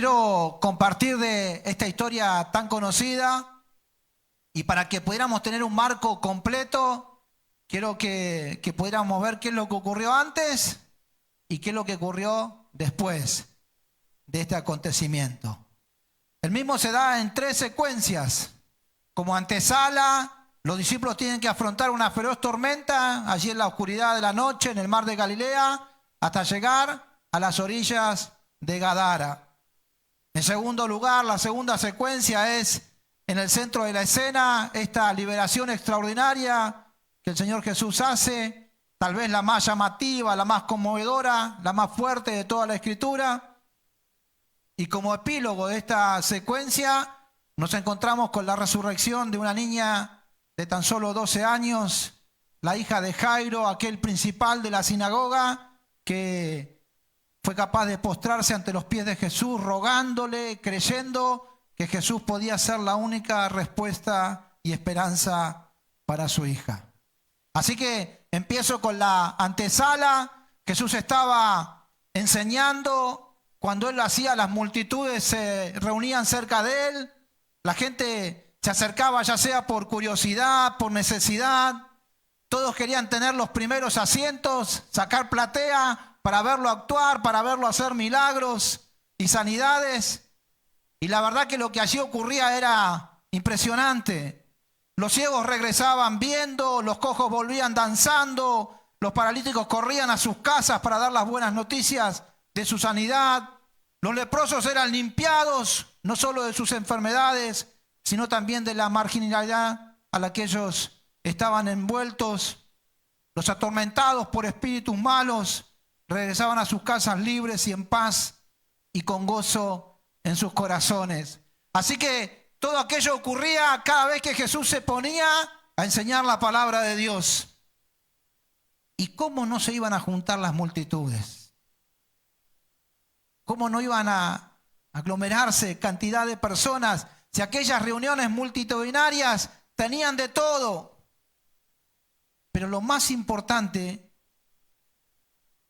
Quiero compartir de esta historia tan conocida y para que pudiéramos tener un marco completo, quiero que pudiéramos ver qué es lo que ocurrió antes y qué es lo que ocurrió después de este acontecimiento. El mismo se da en 3 secuencias. Como antesala, los discípulos tienen que afrontar una feroz tormenta allí en la oscuridad de la noche en el mar de Galilea hasta llegar a las orillas de Gadara. En segundo lugar, la segunda secuencia es en el centro de la escena, esta liberación extraordinaria que el Señor Jesús hace, tal vez la más llamativa, la más conmovedora, la más fuerte de toda la Escritura. Y como epílogo de esta secuencia, nos encontramos con la resurrección de una niña de tan solo 12 años, la hija de Jairo, aquel principal de la sinagoga, que fue capaz de postrarse ante los pies de Jesús, rogándole, creyendo que Jesús podía ser la única respuesta y esperanza para su hija. Así que empiezo con la antesala. Jesús estaba enseñando. Cuando él lo hacía, las multitudes se reunían cerca de él. La gente se acercaba ya sea por curiosidad, por necesidad. Todos querían tener los primeros asientos, sacar platea para verlo actuar, para verlo hacer milagros y sanidades. Y la verdad que lo que allí ocurría era impresionante. Los ciegos regresaban viendo, los cojos volvían danzando, los paralíticos corrían a sus casas para dar las buenas noticias de su sanidad. Los leprosos eran limpiados, no solo de sus enfermedades, sino también de la marginalidad a la que ellos estaban envueltos. Los atormentados por espíritus malos regresaban a sus casas libres y en paz y con gozo en sus corazones. Así que todo aquello ocurría cada vez que Jesús se ponía a enseñar la palabra de Dios. ¿Y cómo no se iban a juntar las multitudes? ¿Cómo no iban a aglomerarse cantidad de personas si aquellas reuniones multitudinarias tenían de todo? Pero lo más importante,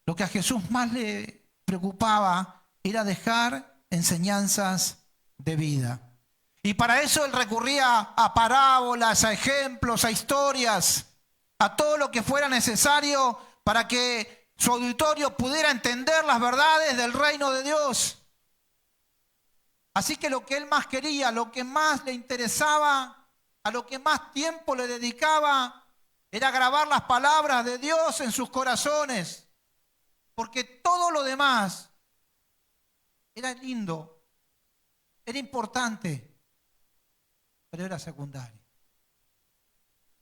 lo que a Jesús más le preocupaba era dejar enseñanzas de vida. Y para eso él recurría a parábolas, a ejemplos, a historias, a todo lo que fuera necesario para que su auditorio pudiera entender las verdades del reino de Dios. Así que lo que él más quería, lo que más le interesaba, a lo que más tiempo le dedicaba, era grabar las palabras de Dios en sus corazones. Porque todo lo demás era lindo, era importante, pero era secundario.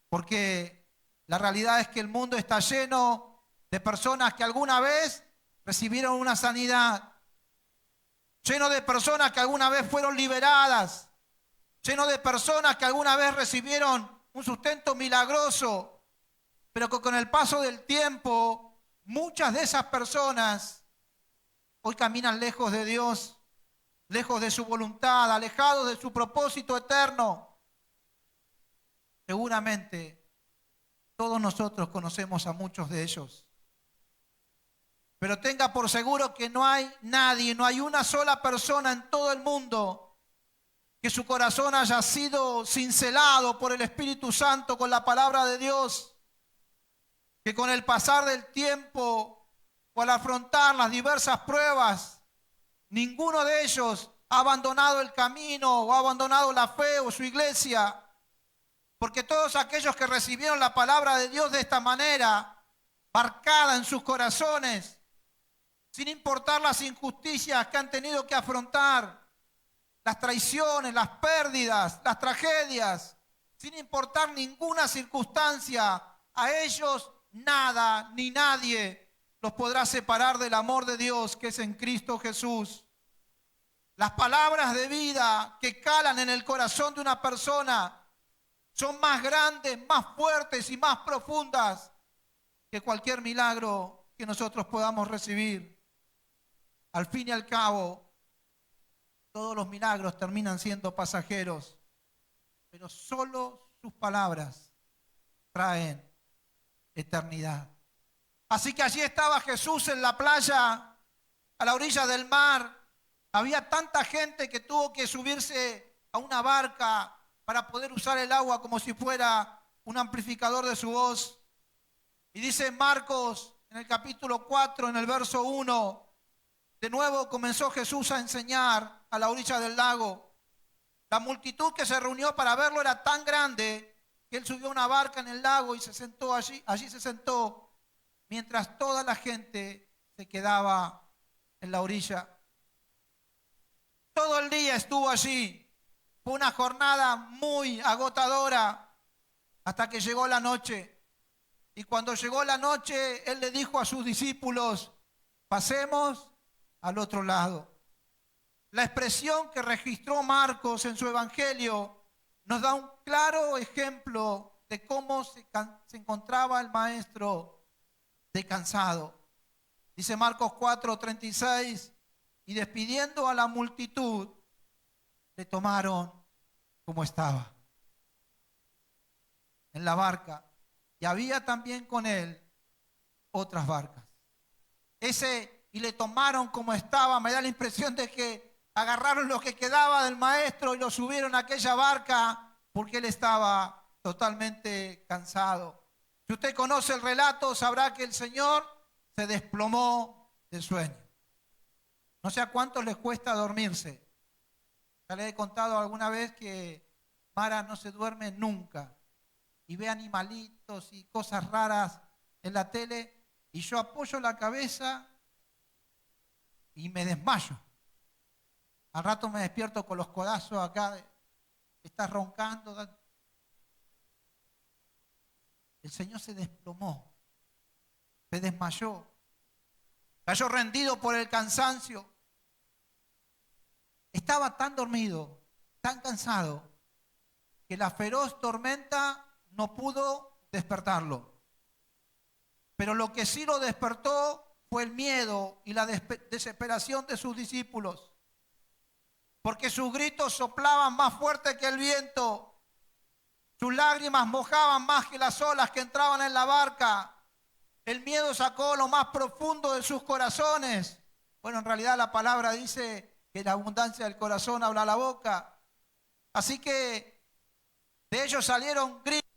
Porque la realidad es que el mundo está lleno de personas que alguna vez recibieron una sanidad, lleno de personas que alguna vez fueron liberadas, lleno de personas que alguna vez recibieron un sustento milagroso, pero que con el paso del tiempo muchas de esas personas hoy caminan lejos de Dios, lejos de su voluntad, alejados de su propósito eterno. Seguramente todos nosotros conocemos a muchos de ellos. Pero tenga por seguro que no hay nadie, no hay una sola persona en todo el mundo que su corazón haya sido cincelado por el Espíritu Santo con la palabra de Dios, que con el pasar del tiempo o al afrontar las diversas pruebas, ninguno de ellos ha abandonado el camino o ha abandonado la fe o su iglesia, porque todos aquellos que recibieron la palabra de Dios de esta manera, marcada en sus corazones, sin importar las injusticias que han tenido que afrontar, las traiciones, las pérdidas, las tragedias, sin importar ninguna circunstancia, a ellos nada ni nadie los podrá separar del amor de Dios que es en Cristo Jesús. Las palabras de vida que calan en el corazón de una persona son más grandes, más fuertes y más profundas que cualquier milagro que nosotros podamos recibir. Al fin y al cabo, todos los milagros terminan siendo pasajeros, pero solo sus palabras traen eternidad. Así que allí estaba Jesús en la playa, a la orilla del mar, Había tanta gente que tuvo que subirse a una barca para poder usar el agua como si fuera un amplificador de su voz. Y dice Marcos en el capítulo 4, en el verso 1, de nuevo comenzó Jesús a enseñar a la orilla del lago. La multitud que se reunió para verlo era tan grande que él subió a una barca en el lago y se sentó allí se sentó, mientras toda la gente se quedaba en la orilla. Todo el día estuvo allí. Fue una jornada muy agotadora hasta que llegó la noche. Y cuando llegó la noche, él le dijo a sus discípulos, pasemos al otro lado. La expresión que registró Marcos en su evangelio nos da un claro ejemplo de cómo se encontraba el maestro descansado. Dice Marcos 4:36, y despidiendo a la multitud, le tomaron como estaba en la barca. Y había también con él otras barcas. Y le tomaron como estaba, me da la impresión de que agarraron lo que quedaba del maestro y lo subieron a aquella barca porque él estaba totalmente cansado. Si usted conoce el relato, sabrá que el Señor se desplomó de sueño. No sé a cuántos les cuesta dormirse. Ya les he contado alguna vez que Mara no se duerme nunca y ve animalitos y cosas raras en la tele y yo apoyo la cabeza y me desmayo. Al rato me despierto con los codazos acá, estás roncando. El Señor se desplomó, se desmayó, cayó rendido por el cansancio. Estaba tan dormido, tan cansado, que la feroz tormenta no pudo despertarlo. Pero lo que sí lo despertó fue el miedo y la desesperación de sus discípulos. Porque sus gritos soplaban más fuerte que el viento. Sus lágrimas mojaban más que las olas que entraban en la barca. El miedo sacó lo más profundo de sus corazones. Bueno, en realidad la palabra dice que la abundancia del corazón habla la boca. Así que de ellos salieron gritos.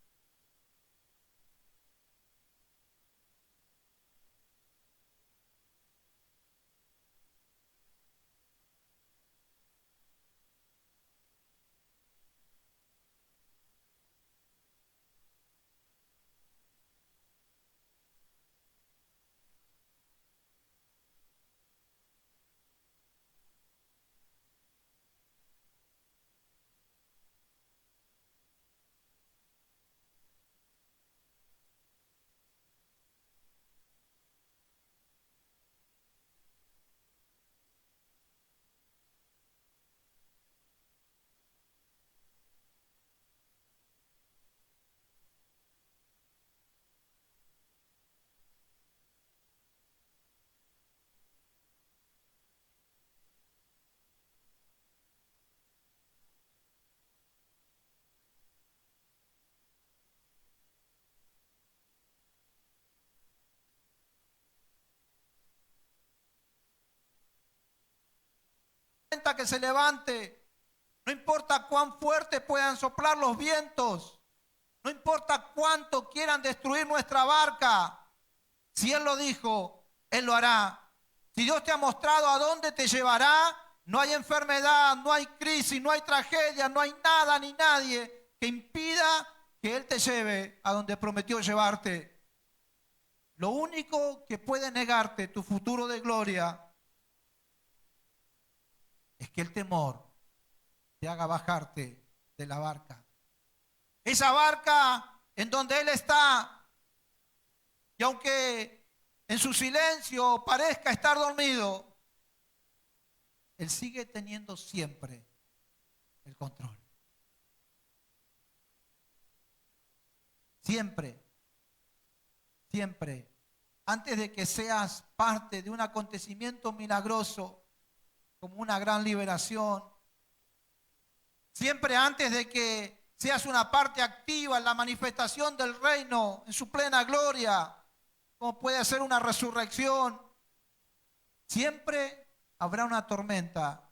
Que se levante, no importa cuán fuerte puedan soplar los vientos, no importa cuánto quieran destruir nuestra barca, si Él lo dijo, Él lo hará. Si Dios te ha mostrado a dónde te llevará, no hay enfermedad, no hay crisis, no hay tragedia, no hay nada ni nadie que impida que Él te lleve a donde prometió llevarte. Lo único que puede negarte tu futuro de gloria es que el temor te haga bajarte de la barca. Esa barca en donde Él está, y aunque en su silencio parezca estar dormido, Él sigue teniendo siempre el control. Siempre, siempre, antes de que seas parte de un acontecimiento milagroso, como una gran liberación. Siempre antes de que seas una parte activa en la manifestación del reino en su plena gloria, como puede ser una resurrección. Siempre habrá una tormenta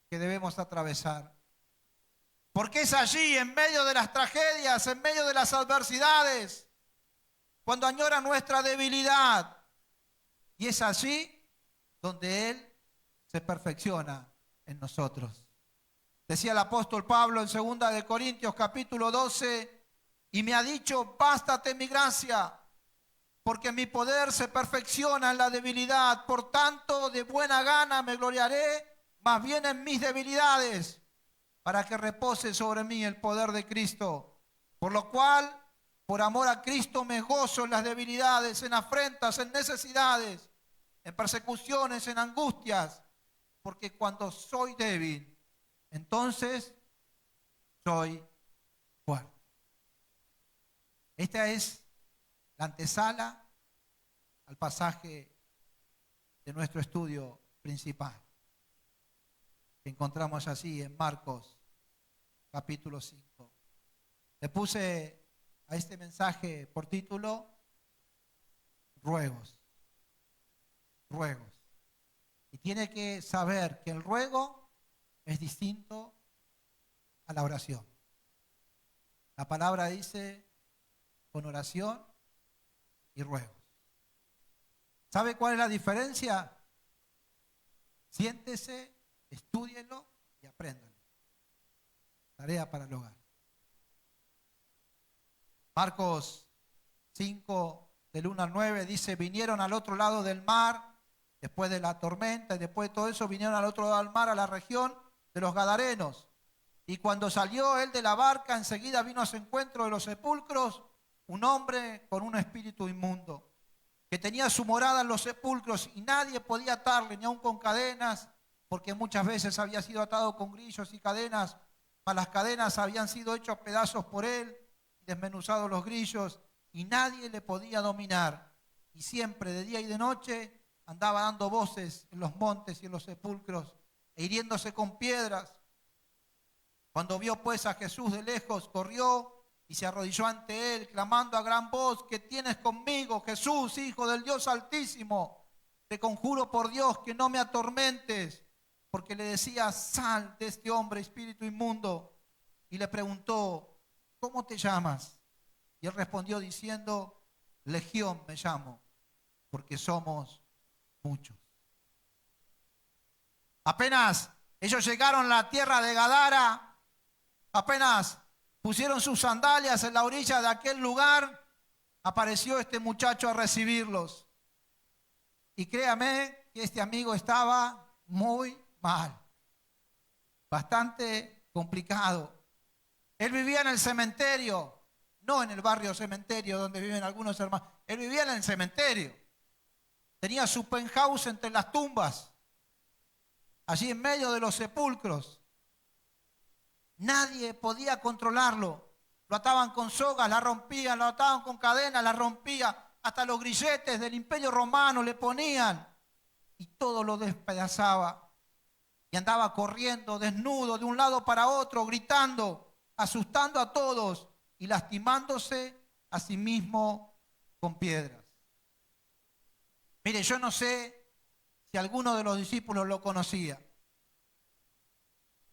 que debemos atravesar. Porque es allí, en medio de las tragedias, en medio de las adversidades, cuando añora nuestra debilidad. Y es allí donde Él se perfecciona en nosotros. Decía el apóstol Pablo en 2 de Corintios capítulo 12, y me ha dicho, bástate mi gracia, porque mi poder se perfecciona en la debilidad. Por tanto, de buena gana me gloriaré, más bien en mis debilidades, para que repose sobre mí el poder de Cristo. Por lo cual, por amor a Cristo, me gozo en las debilidades, en afrentas, en necesidades, en persecuciones, en angustias, porque cuando soy débil, entonces soy fuerte. Esta es la antesala al pasaje de nuestro estudio principal, que encontramos así en Marcos capítulo 5. Le puse a este mensaje por título, ruegos, ruegos. Y tiene que saber que el ruego es distinto a la oración. La palabra dice con oración y ruegos. ¿Sabe cuál es la diferencia? Siéntese, estúdienlo y apréndanlo. Tarea para el hogar. Marcos 5, del 1 al 9, dice, vinieron al otro lado del mar, después de la tormenta y después de todo eso, vinieron al otro lado del mar, a la región de los Gadarenos. Y cuando salió él de la barca, enseguida vino a su encuentro de los sepulcros un hombre con un espíritu inmundo, que tenía su morada en los sepulcros y nadie podía atarle, ni aun con cadenas, porque muchas veces había sido atado con grillos y cadenas, mas las cadenas habían sido hechas pedazos por él, desmenuzados los grillos, y nadie le podía dominar. Y siempre, de día y de noche, andaba dando voces en los montes y en los sepulcros, e hiriéndose con piedras. Cuando vio pues a Jesús de lejos, corrió y se arrodilló ante él, clamando a gran voz, ¿qué tienes conmigo, Jesús, Hijo del Dios Altísimo? Te conjuro por Dios que no me atormentes, porque le decía, sal de este hombre, espíritu inmundo. Y le preguntó, ¿cómo te llamas? Y él respondió diciendo, Legión me llamo, porque somos muchos. Apenas ellos llegaron a la tierra de Gadara, apenas pusieron sus sandalias en la orilla de aquel lugar, apareció este muchacho a recibirlos. Y créame que este amigo estaba muy mal, bastante complicado. Él vivía en el cementerio, no en el barrio cementerio donde viven algunos hermanos. Él vivía en el cementerio. Tenía su penthouse entre las tumbas, allí en medio de los sepulcros. Nadie podía controlarlo. Lo ataban con sogas, la rompían, lo ataban con cadenas, la rompían. Hasta los grilletes del Imperio Romano le ponían y todo lo despedazaba. Y andaba corriendo desnudo de un lado para otro, gritando, asustando a todos y lastimándose a sí mismo con piedras. Mire, yo no sé si alguno de los discípulos lo conocía,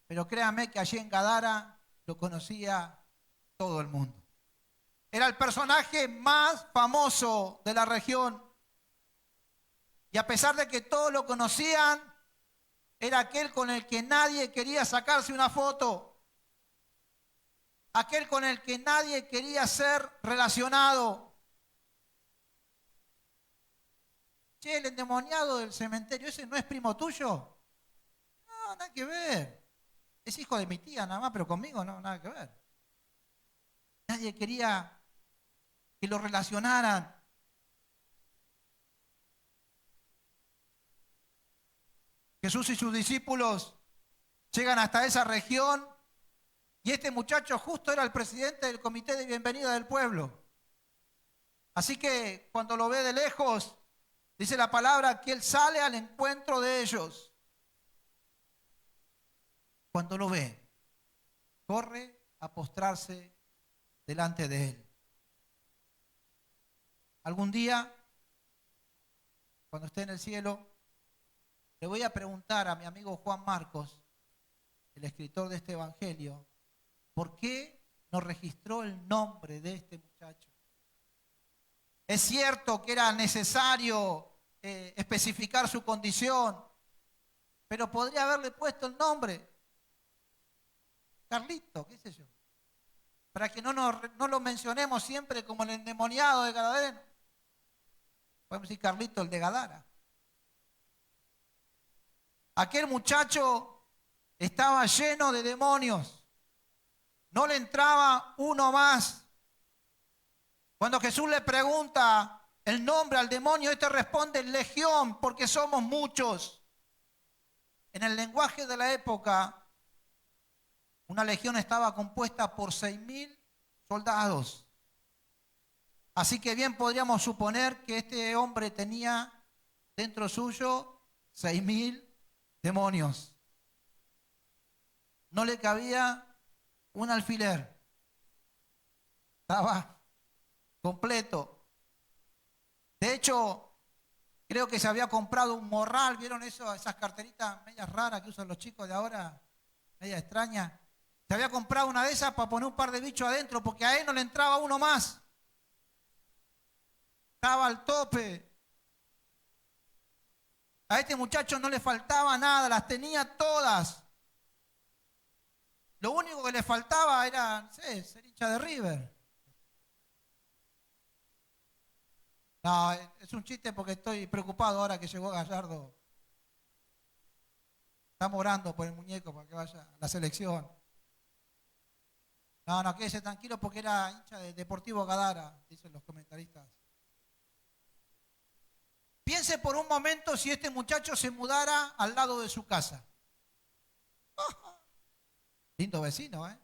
pero créame que allí en Gadara lo conocía todo el mundo. Era el personaje más famoso de la región. Y a pesar de que todos lo conocían, era aquel con el que nadie quería sacarse una foto. Aquel con el que nadie quería ser relacionado. Che, el endemoniado del cementerio, ¿ese no es primo tuyo? No, nada que ver. Es hijo de mi tía nada más, pero conmigo no, nada que ver. Nadie quería que lo relacionaran. Jesús y sus discípulos llegan hasta esa región y este muchacho justo era el presidente del comité de bienvenida del pueblo. Así que cuando lo ve de lejos, dice la palabra que él sale al encuentro de ellos. Cuando lo ve, corre a postrarse delante de él. Algún día, cuando esté en el cielo, Le voy a preguntar a mi amigo Juan Marcos, el escritor de este evangelio, ¿por qué no registró el nombre de este muchacho? Es cierto que era necesario especificar su condición, pero podría haberle puesto el nombre, Carlito, qué sé yo, para que no lo mencionemos siempre como el endemoniado de Gadareno. Podemos decir Carlito el de Gadara. Aquel muchacho estaba lleno de demonios. No le entraba uno más. Cuando Jesús le pregunta el nombre al demonio, este responde legión, porque somos muchos. En el lenguaje de la época, una legión estaba compuesta por 6.000 soldados. Así que bien podríamos suponer que este hombre tenía dentro suyo 6.000 demonios. No le cabía un alfiler. Estaba completo. De hecho, creo que se había comprado un morral. ¿Vieron eso? Esas carteritas medias raras que usan los chicos de ahora, medias extrañas. Se había comprado una de esas para poner un par de bichos adentro, porque a él no le entraba uno más. Estaba al tope. A este muchacho no le faltaba nada, las tenía todas. Lo único que le faltaba era, no sé, ser hincha de River. No, es un chiste porque estoy preocupado ahora que llegó Gallardo. Estamos orando por el muñeco para que vaya a la selección. No, quédese tranquilo porque era hincha de Deportivo Gadara, dicen los comentaristas. Piense por un momento si este muchacho se mudara al lado de su casa. Lindo vecino, ¿eh?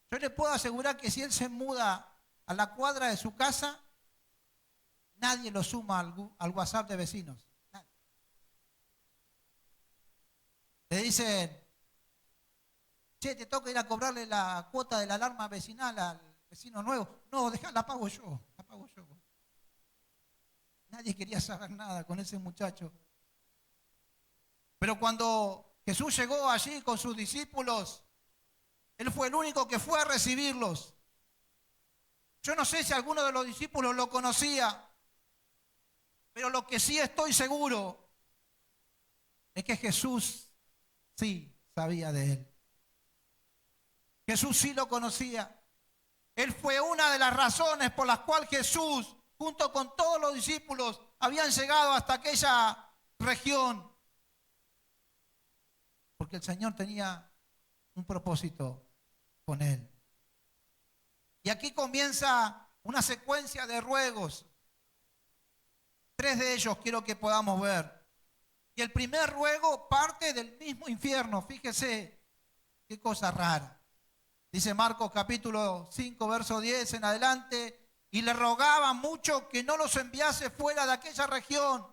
Yo le puedo asegurar que si él se muda a la cuadra de su casa, nadie lo suma al WhatsApp de vecinos. Nadie. Le dicen, che, te toca ir a cobrarle la cuota de la alarma vecinal al vecino nuevo. No, la pago yo, la pago yo. Nadie quería saber nada con ese muchacho. Pero cuando Jesús llegó allí con sus discípulos, Él fue el único que fue a recibirlos. Yo no sé si alguno de los discípulos lo conocía, pero lo que sí estoy seguro es que Jesús sí sabía de Él. Jesús sí lo conocía. Él fue una de las razones por las cuales Jesús, junto con todos los discípulos, habían llegado hasta aquella región. Porque el Señor tenía un propósito con él. Y aquí comienza una secuencia de ruegos. 3 de ellos quiero que podamos ver. Y el primer ruego parte del mismo infierno. Fíjese qué cosa rara. Dice Marcos capítulo 5, verso 10 en adelante. Y le rogaba mucho que no los enviase fuera de aquella región.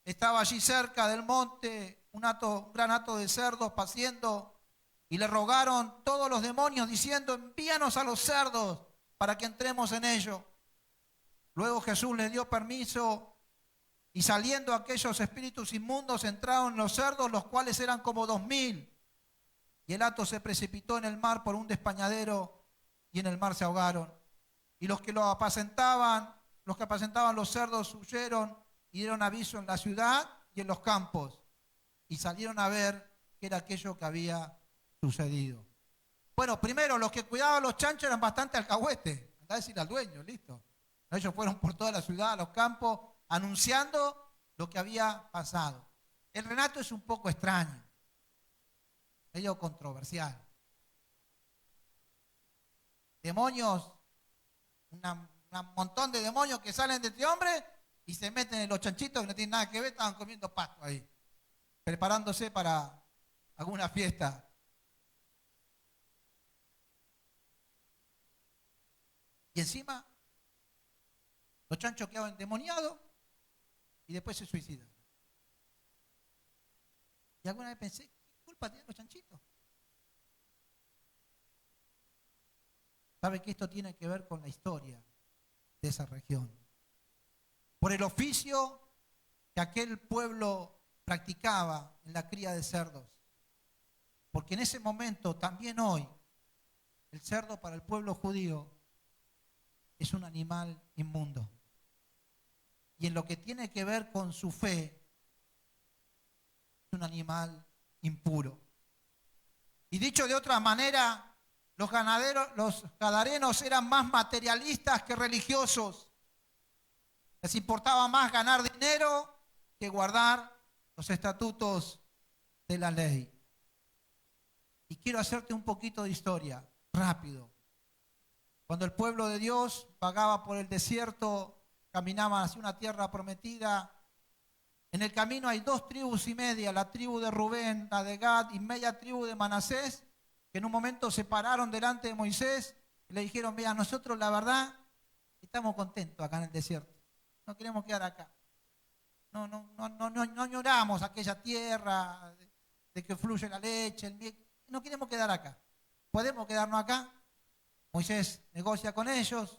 Estaba allí cerca del monte un gran hato de cerdos paciendo, y le rogaron todos los demonios diciendo, envíanos a los cerdos para que entremos en ellos. Luego Jesús les dio permiso, y saliendo aquellos espíritus inmundos entraron en los cerdos, los cuales eran como 2.000. Y el hato se precipitó en el mar por un despeñadero, y en el mar se ahogaron. Y los que apacentaban los cerdos huyeron y dieron aviso en la ciudad y en los campos. Y salieron a ver qué era aquello que había sucedido. Bueno, primero, los que cuidaban los chanchos eran bastante alcahuetes. Andá a decirle al dueño, listo. Ellos fueron por toda la ciudad, a los campos, anunciando lo que había pasado. El relato es un poco extraño, medio controversial. Demonios, un montón de demonios que salen de este hombre y se meten en los chanchitos que no tienen nada que ver, estaban comiendo pasto ahí, preparándose para alguna fiesta. Y encima, los chanchos quedaban endemoniados y después se suicidan. Y alguna vez pensé, ¿qué culpa tienen los chanchitos? ¿Sabe que esto tiene que ver con la historia de esa región? Por el oficio que aquel pueblo practicaba en la cría de cerdos. Porque en ese momento, también hoy, el cerdo para el pueblo judío es un animal inmundo. Y en lo que tiene que ver con su fe, es un animal impuro. Y dicho de otra manera, los gadarenos eran más materialistas que religiosos. Les importaba más ganar dinero que guardar los estatutos de la ley. Y quiero hacerte un poquito de historia, rápido. Cuando el pueblo de Dios vagaba por el desierto, caminaba hacia una tierra prometida, en el camino hay 2 tribus y media, la tribu de Rubén, la de Gad y media tribu de Manasés, que en un momento se pararon delante de Moisés y le dijeron, mira, nosotros la verdad estamos contentos acá en el desierto, no queremos quedar acá. No añoramos aquella tierra de que fluye la leche, el miel, no queremos quedar acá. ¿Podemos quedarnos acá? Moisés negocia con ellos.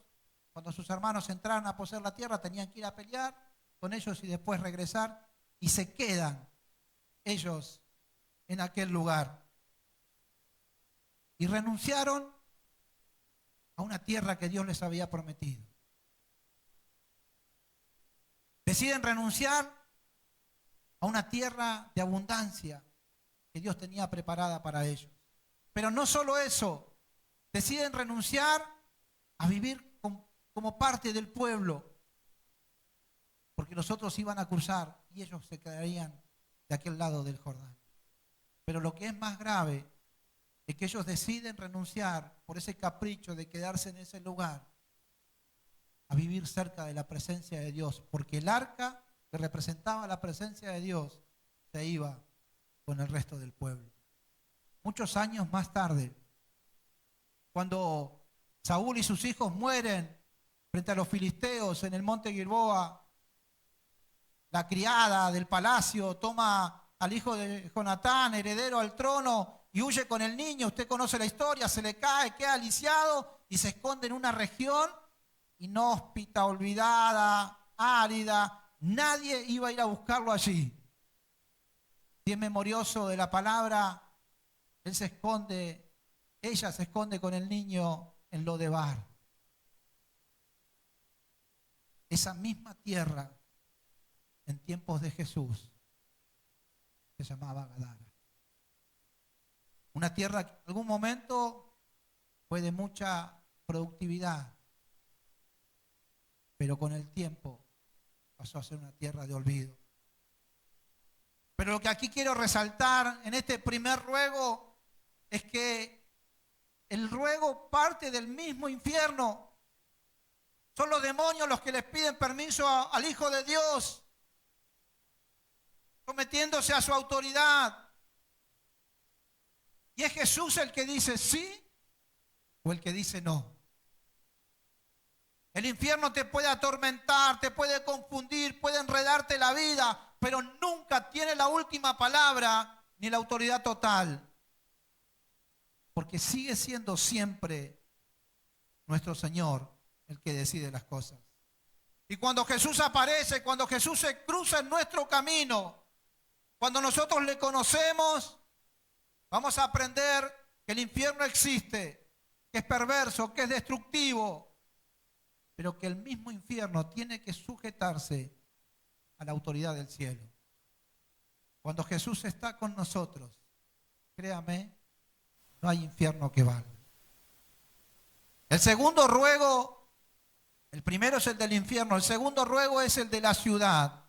Cuando sus hermanos entraron a poseer la tierra, tenían que ir a pelear con ellos y después regresar. Y se quedan ellos en aquel lugar. Y renunciaron a una tierra que Dios les había prometido. Deciden renunciar a una tierra de abundancia que Dios tenía preparada para ellos. Pero no solo eso, deciden renunciar a vivir como parte del pueblo, porque los otros iban a cruzar y ellos se quedarían de aquel lado del Jordán. Pero lo que es más grave es que ellos deciden renunciar por ese capricho de quedarse en ese lugar a vivir cerca de la presencia de Dios, porque el arca que representaba la presencia de Dios se iba con el resto del pueblo. Muchos años más tarde, cuando Saúl y sus hijos mueren frente a los filisteos en el monte Gilboa, la criada del palacio toma al hijo de Jonatán, heredero al trono, y huye con el niño. Usted conoce la historia, se le cae, queda lisiado y se esconde en una región inhóspita, olvidada, árida. Nadie iba a ir a buscarlo allí. Bien memorioso de la palabra, ella se esconde con el niño en Lodebar. Esa misma tierra, en tiempos de Jesús, se llamaba Gadara. Una tierra que en algún momento fue de mucha productividad, pero con el tiempo pasó a ser una tierra de olvido. Pero lo que aquí quiero resaltar en este primer ruego es que el ruego parte del mismo infierno. Son los demonios los que les piden permiso al Hijo de Dios, sometiéndose a su autoridad. Y es Jesús el que dice sí o el que dice no. El infierno te puede atormentar, te puede confundir, puede enredarte la vida, pero nunca tiene la última palabra ni la autoridad total. Porque sigue siendo siempre nuestro Señor el que decide las cosas. Y cuando Jesús aparece, cuando Jesús se cruza en nuestro camino, cuando nosotros le conocemos, vamos a aprender que el infierno existe, que es perverso, que es destructivo, pero que el mismo infierno tiene que sujetarse a la autoridad del cielo. Cuando Jesús está con nosotros, créame, no hay infierno que valga. El segundo ruego, el primero es el del infierno, el segundo ruego es el de la ciudad.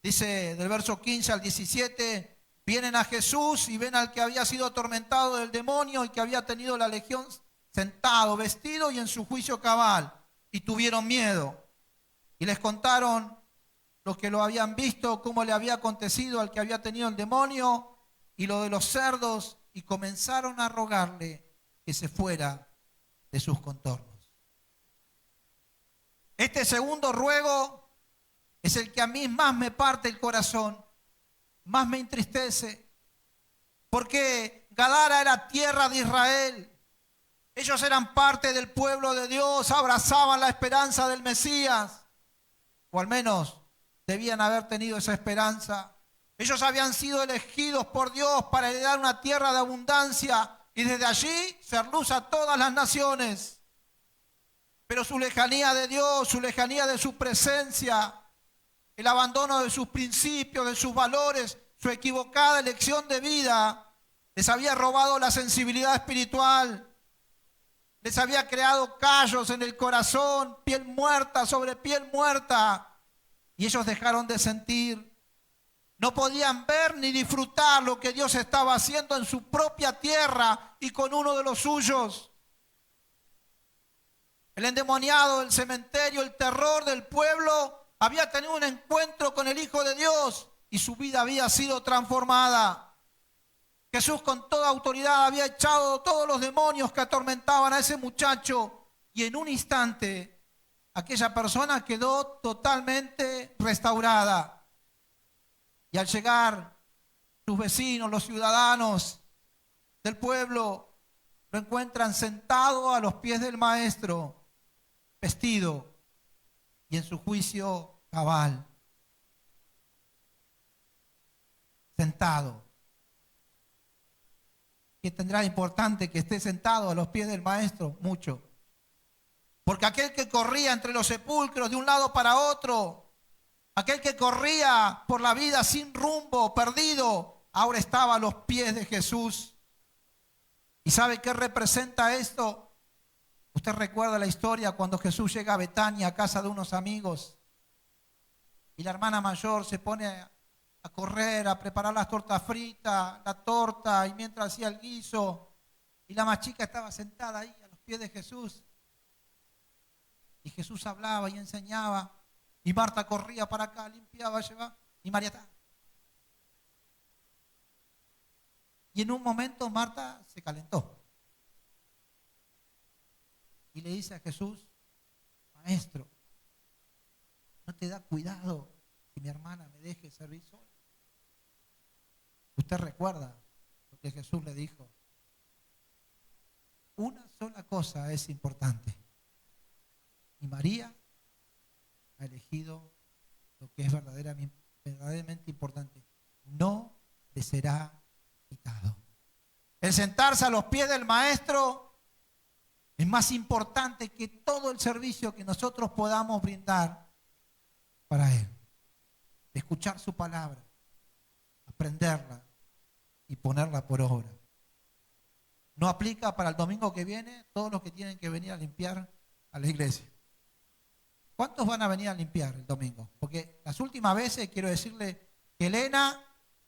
Dice del verso 15 al 17, vienen a Jesús y ven al que había sido atormentado del demonio y que había tenido la legión sentado, vestido y en su juicio cabal, y tuvieron miedo. Y les contaron los que lo habían visto, cómo le había acontecido al que había tenido el demonio y lo de los cerdos, y comenzaron a rogarle que se fuera de sus contornos. Este segundo ruego es el que a mí más me parte el corazón, más me entristece, porque Gadara era tierra de Israel. Ellos eran parte del pueblo de Dios, abrazaban la esperanza del Mesías. o al menos debían haber tenido esa esperanza. Ellos habían sido elegidos por Dios para heredar una tierra de abundancia y desde allí ser luz a todas las naciones. Pero su lejanía de Dios, su lejanía de su presencia, el abandono de sus principios, de sus valores, su equivocada elección de vida, les había robado la sensibilidad espiritual, les había creado callos en el corazón, piel muerta sobre piel muerta, y ellos dejaron de sentir. No podían ver ni disfrutar lo que Dios estaba haciendo en su propia tierra y con uno de los suyos. El endemoniado del cementerio, el terror del pueblo, había tenido un encuentro con el Hijo de Dios y su vida había sido transformada. Jesús con toda autoridad había echado todos los demonios que atormentaban a ese muchacho y en un instante aquella persona quedó totalmente restaurada. Y al llegar sus vecinos, los ciudadanos del pueblo, lo encuentran sentado a los pies del Maestro, vestido y en su juicio cabal. Sentado. ¿Qué tendrá importante que esté sentado a los pies del Maestro? Mucho. Porque aquel que corría entre los sepulcros de un lado para otro, aquel que corría por la vida sin rumbo, perdido, ahora estaba a los pies de Jesús. ¿Y sabe qué representa esto? Usted recuerda la historia cuando Jesús llega a Betania, a casa de unos amigos, y la hermana mayor se pone a correr, a preparar las tortas fritas, la torta, y mientras hacía el guiso, y la más chica estaba sentada ahí a los pies de Jesús. Y Jesús hablaba y enseñaba, y Marta corría para acá, limpiaba, llevaba, y María estaba. Y en un momento Marta se calentó. Y le dice a Jesús, Maestro, ¿no te da cuidado que mi hermana me deje servir sola? Usted recuerda lo que Jesús le dijo. Una sola cosa es importante. Y María ha elegido lo que es verdaderamente importante. No le será quitado. El sentarse a los pies del Maestro es más importante que todo el servicio que nosotros podamos brindar para Él. Escuchar su palabra, aprenderla y ponerla por obra. No aplica para el domingo que viene todos los que tienen que venir a limpiar a la iglesia. ¿Cuántos van a venir a limpiar el domingo? Porque las últimas veces quiero decirle que Elena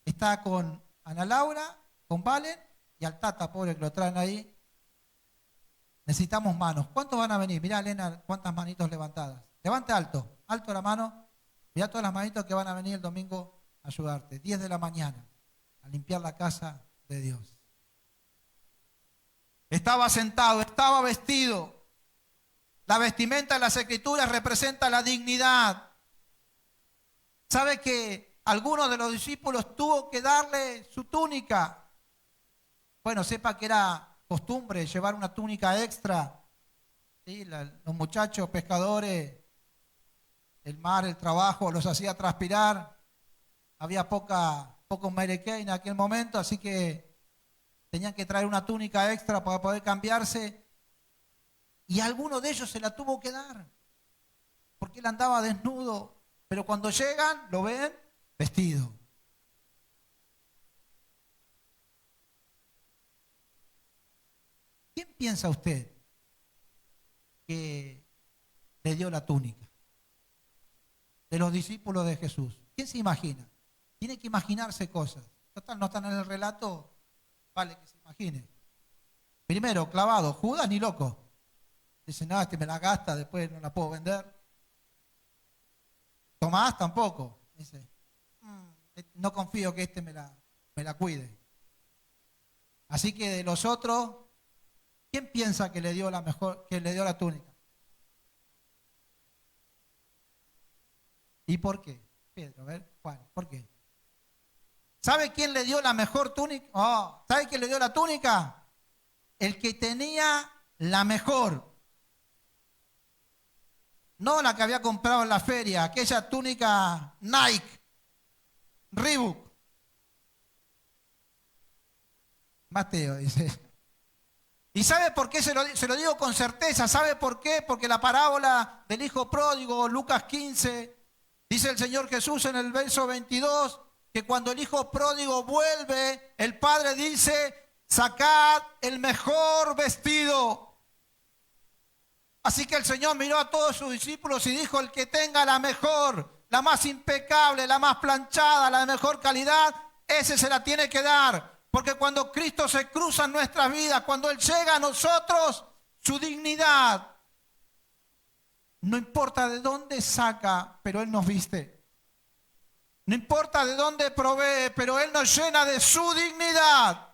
está con Ana Laura, con Valen y al Tata, pobre que lo traen ahí. Necesitamos manos. ¿Cuántos van a venir? Mirá, Elena, cuántas manitos levantadas. Levante alto, alto la mano. Mirá todas las manitos que van a venir el domingo a ayudarte. 10 de la mañana, a limpiar la casa de Dios. Estaba sentado, estaba vestido. La vestimenta de las Escrituras representa la dignidad. ¿Sabe que algunos de los discípulos tuvo que darle su túnica? Bueno, sepa que era costumbre llevar una túnica extra. ¿Sí? Los muchachos pescadores, el mar, el trabajo, los hacía transpirar. Había poco merequé en aquel momento, así que tenían que traer una túnica extra para poder cambiarse. Y alguno de ellos se la tuvo que dar, porque él andaba desnudo. Pero cuando llegan, lo ven vestido. ¿Quién piensa usted que le dio la túnica? De los discípulos de Jesús. ¿Quién se imagina? Tiene que imaginarse cosas. Total, no están en el relato, vale que se imagine. Primero, clavado, Judas ni loco. Dice, no, me la gasta, después no la puedo vender. Tomás tampoco. Dice, no confío que me la cuide. Así que de los otros, ¿quién piensa que le dio la túnica? ¿Y por qué? Pedro, a ver, Juan, ¿por qué? ¿Sabe quién le dio la mejor túnica? ¿Sabe quién le dio la túnica? El que tenía la mejor. No la que había comprado en la feria, aquella túnica Nike, Reebok. Mateo dice. ¿Y sabe por qué se lo digo con certeza? ¿Sabe por qué? Porque la parábola del hijo pródigo, Lucas 15, dice el Señor Jesús en el verso 22, que cuando el hijo pródigo vuelve, el padre dice, sacad el mejor vestido. Así que el Señor miró a todos sus discípulos y dijo, el que tenga la mejor, la más impecable, la más planchada, la de mejor calidad, ese se la tiene que dar. Porque cuando Cristo se cruza en nuestras vidas, cuando Él llega a nosotros, su dignidad, no importa de dónde saca, pero Él nos viste. No importa de dónde provee, pero Él nos llena de su dignidad.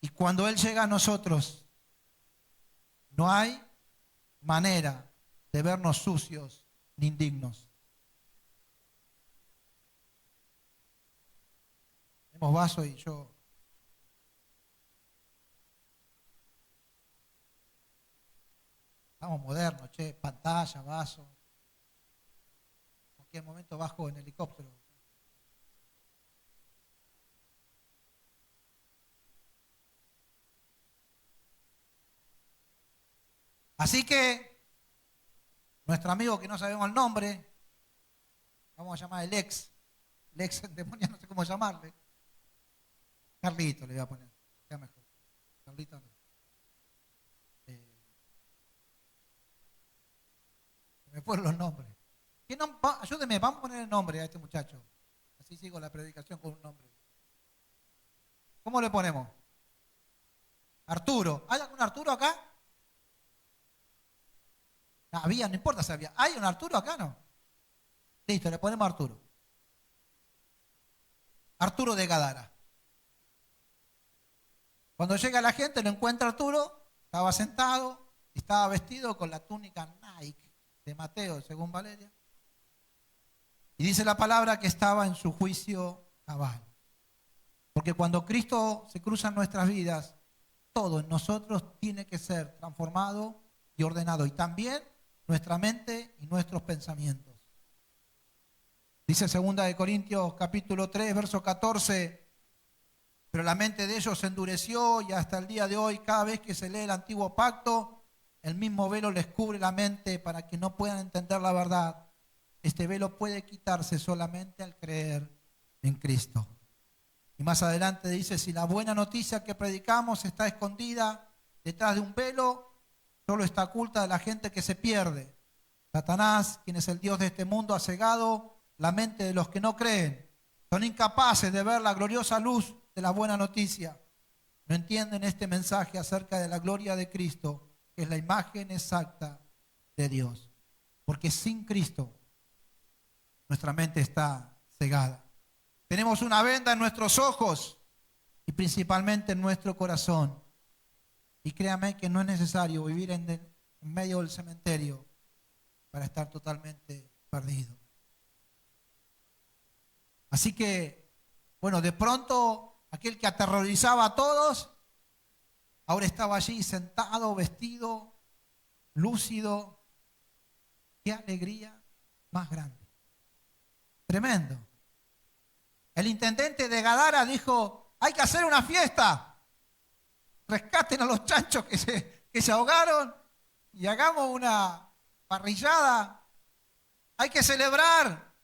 Y cuando Él llega a nosotros, no hay manera de vernos sucios ni indignos. Tenemos vaso y yo. Estamos modernos, che, pantalla, vaso. En cualquier momento bajo en helicóptero. Así que nuestro amigo que no sabemos el nombre, vamos a llamar el ex demonio, no sé cómo llamarle. Carlito le voy a poner, queda mejor. Carlito no. Me ponen los nombres. Ayúdeme, vamos a poner el nombre a este muchacho. Así sigo la predicación con un nombre. ¿Cómo le ponemos? Arturo. ¿Hay algún Arturo acá? Había, no importa si había. ¿Hay un Arturo acá, no? Listo, le ponemos Arturo. Arturo de Gadara. Cuando llega la gente, lo encuentra Arturo, estaba sentado, estaba vestido con la túnica Nike de Mateo, según Valeria. Y dice la palabra que estaba en su juicio cabal. Porque cuando Cristo se cruza en nuestras vidas, todo en nosotros tiene que ser transformado y ordenado. Y también nuestra mente y nuestros pensamientos. Dice 2 de Corintios capítulo 3, verso 14, pero la mente de ellos se endureció y hasta el día de hoy, cada vez que se lee el antiguo pacto, el mismo velo les cubre la mente para que no puedan entender la verdad. Este velo puede quitarse solamente al creer en Cristo. Y más adelante dice, si la buena noticia que predicamos está escondida detrás de un velo, solo está oculta de la gente que se pierde. Satanás, quien es el Dios de este mundo, ha cegado la mente de los que no creen. Son incapaces de ver la gloriosa luz de la buena noticia. No entienden este mensaje acerca de la gloria de Cristo, que es la imagen exacta de Dios. Porque sin Cristo, nuestra mente está cegada. Tenemos una venda en nuestros ojos y principalmente en nuestro corazón. Y créame que no es necesario vivir en medio del cementerio para estar totalmente perdido. Así que, bueno, de pronto aquel que aterrorizaba a todos, ahora estaba allí sentado, vestido, lúcido. ¡Qué alegría más grande! Tremendo. El intendente de Gadara dijo, hay que hacer una fiesta. Rescaten a los chanchos que se ahogaron y hagamos una parrillada. Hay que celebrar.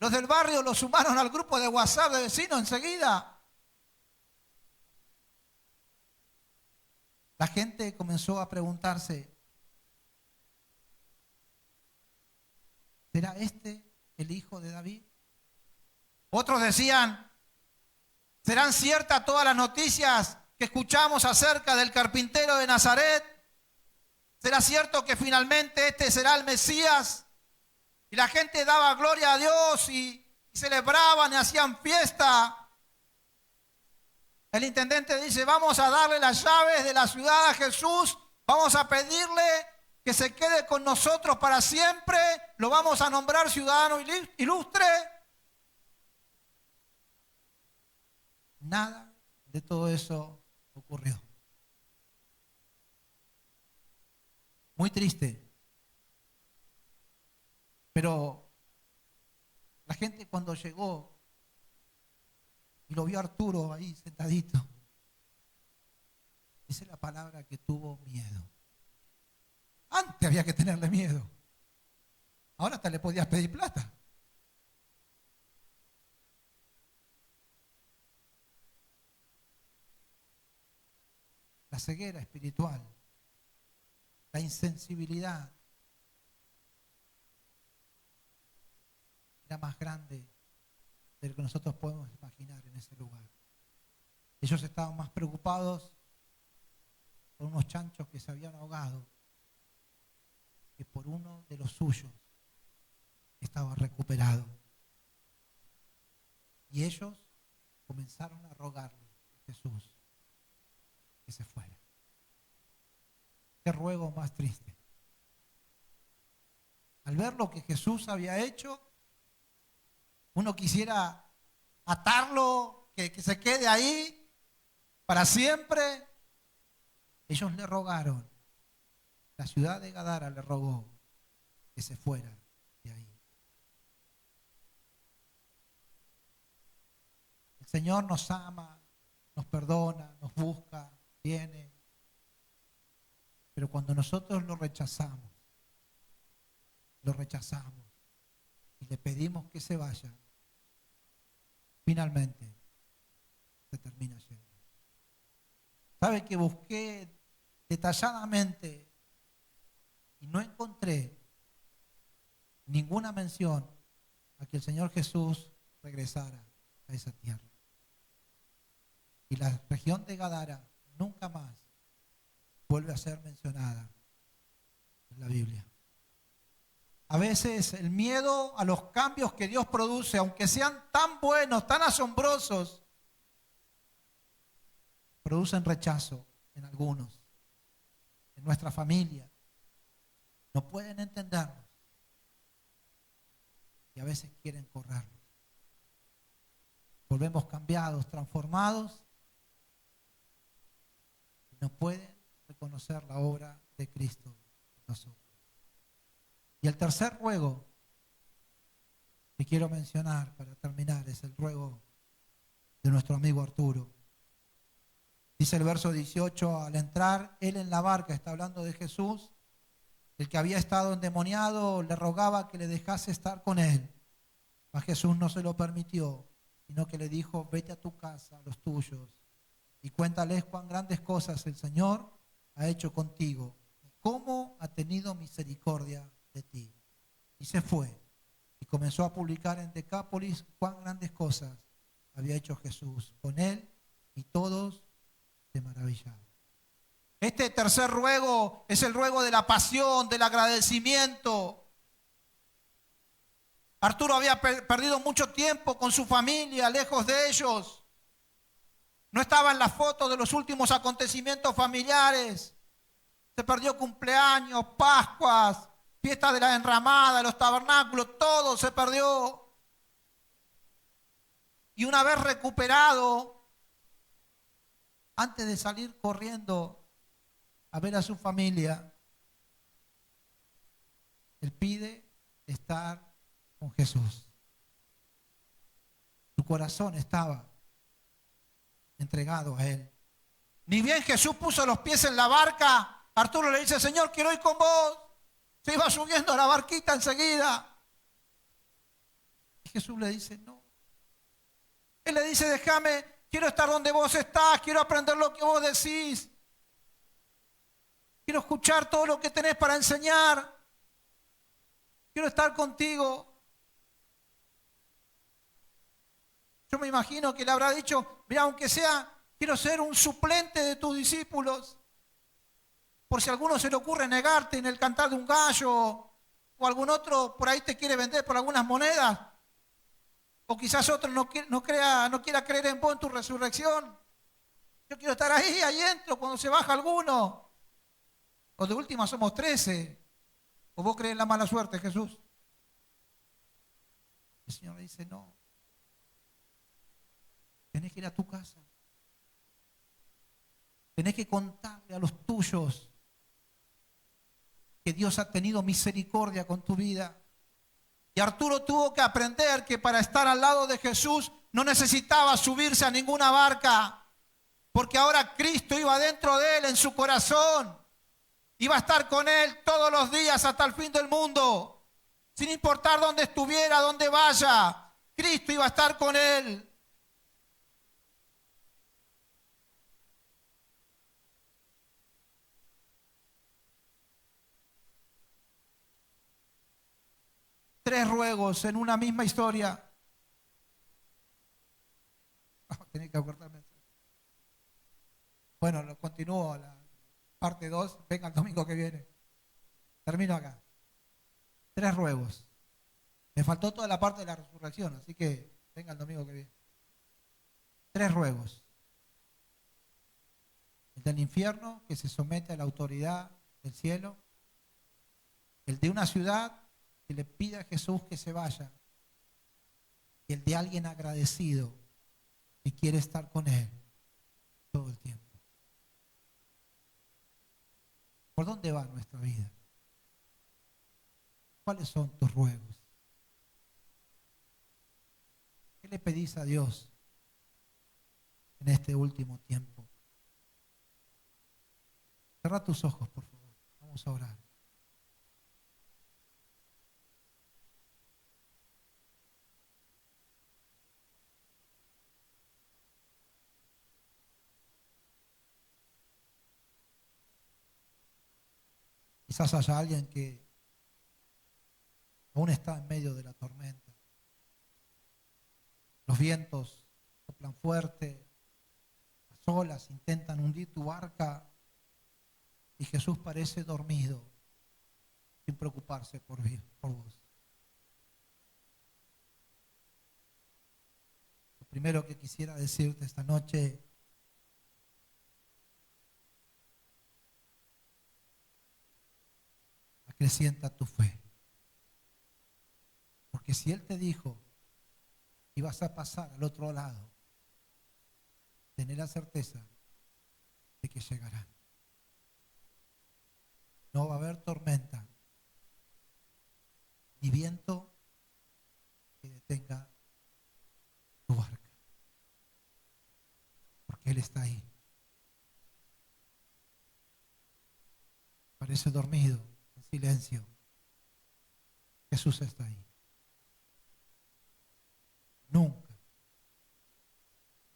Los del barrio lo sumaron al grupo de WhatsApp de vecinos enseguida. La gente comenzó a preguntarse, ¿será este el hijo de David? Otros decían, ¿serán ciertas todas las noticias que escuchamos acerca del carpintero de Nazaret? ¿Será cierto que finalmente este será el Mesías? Y la gente daba gloria a Dios y celebraban y hacían fiesta. El intendente dice, vamos a darle las llaves de la ciudad a Jesús, vamos a pedirle que se quede con nosotros para siempre, lo vamos a nombrar ciudadano ilustre. Nada de todo eso ocurrió. Muy triste. Pero la gente cuando llegó y lo vio a Arturo ahí sentadito, dice la palabra que tuvo miedo. Antes había que tenerle miedo. Ahora hasta le podías pedir plata. La ceguera espiritual, la insensibilidad era más grande de lo que nosotros podemos imaginar en ese lugar. Ellos estaban más preocupados por unos chanchos que se habían ahogado que por uno de los suyos que estaba recuperado. Y ellos comenzaron a rogarle a Jesús que se fuera. Qué ruego más triste. Al ver lo que Jesús había hecho, uno quisiera atarlo, que se quede ahí para siempre. Ellos le rogaron, la ciudad de Gadara le rogó que se fuera de ahí. El Señor nos ama, nos perdona, nos busca, viene. Pero cuando nosotros lo rechazamos y le pedimos que se vaya, finalmente se termina yendo. ¿Sabe que busqué detalladamente y no encontré ninguna mención a que el Señor Jesús regresara a esa tierra? Y la región de Gadara nunca más vuelve a ser mencionada en la Biblia. A veces el miedo a los cambios que Dios produce, aunque sean tan buenos, tan asombrosos, producen rechazo en algunos, en nuestra familia. No pueden entendernos y a veces quieren corrernos. Volvemos cambiados, transformados y no pueden reconocer la obra de Cristo en nosotros. Y el tercer ruego que quiero mencionar para terminar es el ruego de nuestro amigo Arturo. Dice el verso 18, al entrar él en la barca, está hablando de Jesús, el que había estado endemoniado le rogaba que le dejase estar con él. Mas Jesús no se lo permitió, sino que le dijo, vete a tu casa, a los tuyos, y cuéntales cuán grandes cosas el Señor ha hecho contigo, y cómo ha tenido misericordia de ti. Y se fue, y comenzó a publicar en Decápolis cuán grandes cosas había hecho Jesús con él, y todos se maravillaban. Este tercer ruego es el ruego de la pasión, del agradecimiento. Arturo había perdido mucho tiempo con su familia, lejos de ellos. No estaba en la foto de los últimos acontecimientos familiares. Se perdió cumpleaños, Pascuas, fiesta de la enramada, los tabernáculos, todo se perdió. Y una vez recuperado, antes de salir corriendo a ver a su familia, él pide estar con Jesús. Su corazón estaba entregado a él. Ni bien Jesús puso los pies en la barca, Arturo le dice, Señor, quiero ir con vos. Se iba subiendo a la barquita enseguida. Y Jesús le dice, no. Él le dice, déjame, quiero estar donde vos estás, quiero aprender lo que vos decís. Quiero escuchar todo lo que tenés para enseñar. Quiero estar contigo. Yo me imagino que le habrá dicho, mira, aunque sea, quiero ser un suplente de tus discípulos. Por si a alguno se le ocurre negarte en el cantar de un gallo, o algún otro por ahí te quiere vender por algunas monedas, o quizás otro no quiera creer en vos, en tu resurrección. Yo quiero estar ahí entro cuando se baja alguno. O de última somos 13. ¿O vos crees en la mala suerte, Jesús? El Señor le dice, no. tenés que ir a tu casa. Tenés que contarle a los tuyos que Dios ha tenido misericordia con tu vida. Y Arturo tuvo que aprender que para estar al lado de Jesús no necesitaba subirse a ninguna barca, porque ahora Cristo iba dentro de él, en su corazón. Iba a estar con él todos los días hasta el fin del mundo, sin importar dónde estuviera, dónde vaya. Cristo iba a estar con él. Tres ruegos en una misma historia. Tenía que acordarme. Bueno, lo continúo la parte 2. Venga el domingo que viene. Termino acá. Tres ruegos. Me faltó toda la parte de la resurrección, así que venga el domingo que viene. Tres ruegos. El del infierno, que se somete a la autoridad del cielo. El de una ciudad que le pide a Jesús que se vaya. Y el de alguien agradecido que quiere estar con él todo el tiempo. ¿Por dónde va nuestra vida? ¿Cuáles son tus ruegos? ¿Qué le pedís a Dios en este último tiempo? Cerra tus ojos, por favor. Vamos a orar. Quizás haya alguien que aún está en medio de la tormenta. Los vientos soplan fuerte, las olas intentan hundir tu barca y Jesús parece dormido, sin preocuparse por vos. Lo primero que quisiera decirte esta noche: acrecienta tu fe. Porque si Él te dijo que ibas a pasar al otro lado, tené la certeza de que llegarán. No va a haber tormenta, ni viento que detenga tu barca. Porque Él está ahí. Parece dormido, en silencio. Jesús está ahí.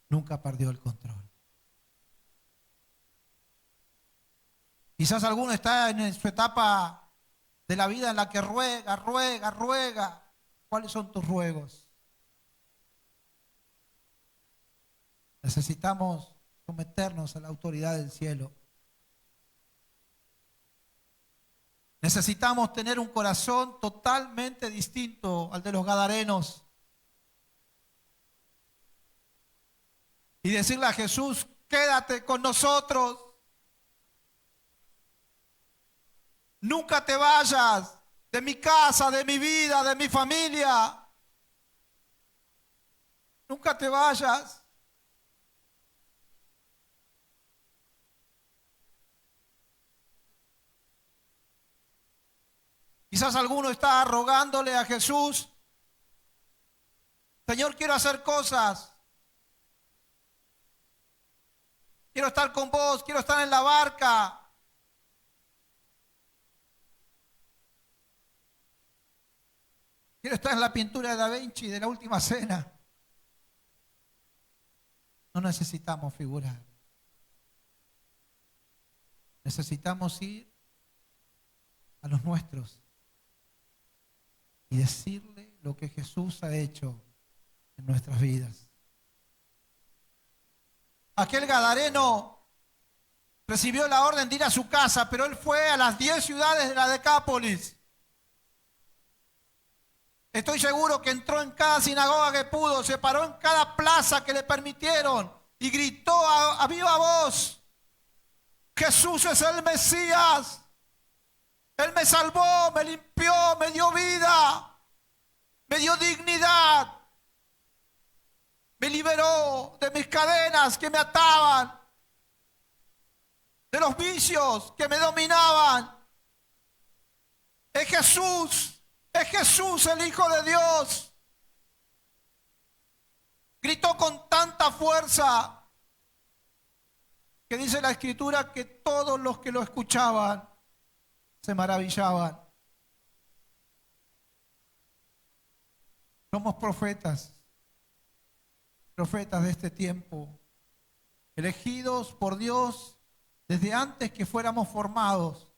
Nunca perdió el control. Quizás alguno está en su etapa de la vida en la que ruega. ¿Cuáles son tus ruegos? Necesitamos someternos a la autoridad del cielo. Necesitamos tener un corazón totalmente distinto al de los gadarenos. Y decirle a Jesús: quédate con nosotros. Nunca te vayas de mi casa, de mi vida, de mi familia. Nunca te vayas. Quizás alguno está rogándole a Jesús: Señor, quiero hacer cosas. Quiero estar con vos, quiero estar en la barca. Quiero estar en la pintura de Da Vinci de la Última Cena. No necesitamos figurar. Necesitamos ir a los nuestros y decirle lo que Jesús ha hecho en nuestras vidas. Aquel gadareno recibió la orden de ir a su casa, pero él fue a las 10 ciudades de la Decápolis. Estoy seguro que entró en cada sinagoga que pudo, se paró en cada plaza que le permitieron y gritó a viva voz: Jesús es el Mesías. Él me salvó, me limpió, me dio vida, me dio dignidad. Me liberó de mis cadenas que me ataban, de los vicios que me dominaban. Es Jesús el Hijo de Dios. Gritó con tanta fuerza que dice la Escritura que todos los que lo escuchaban se maravillaban. Somos profetas de este tiempo, elegidos por Dios desde antes que fuéramos formados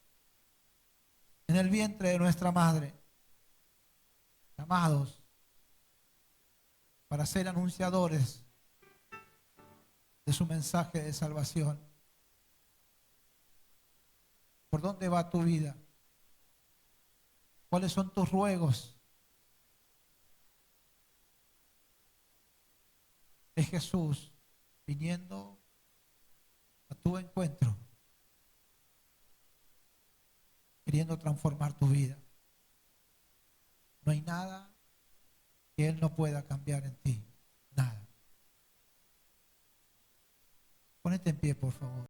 en el vientre de nuestra madre, llamados para ser anunciadores de su mensaje de salvación. ¿Por dónde va tu vida? ¿Cuáles son tus ruegos? Es Jesús viniendo a tu encuentro, queriendo transformar tu vida. No hay nada que Él no pueda cambiar en ti. Nada. Ponete en pie, por favor.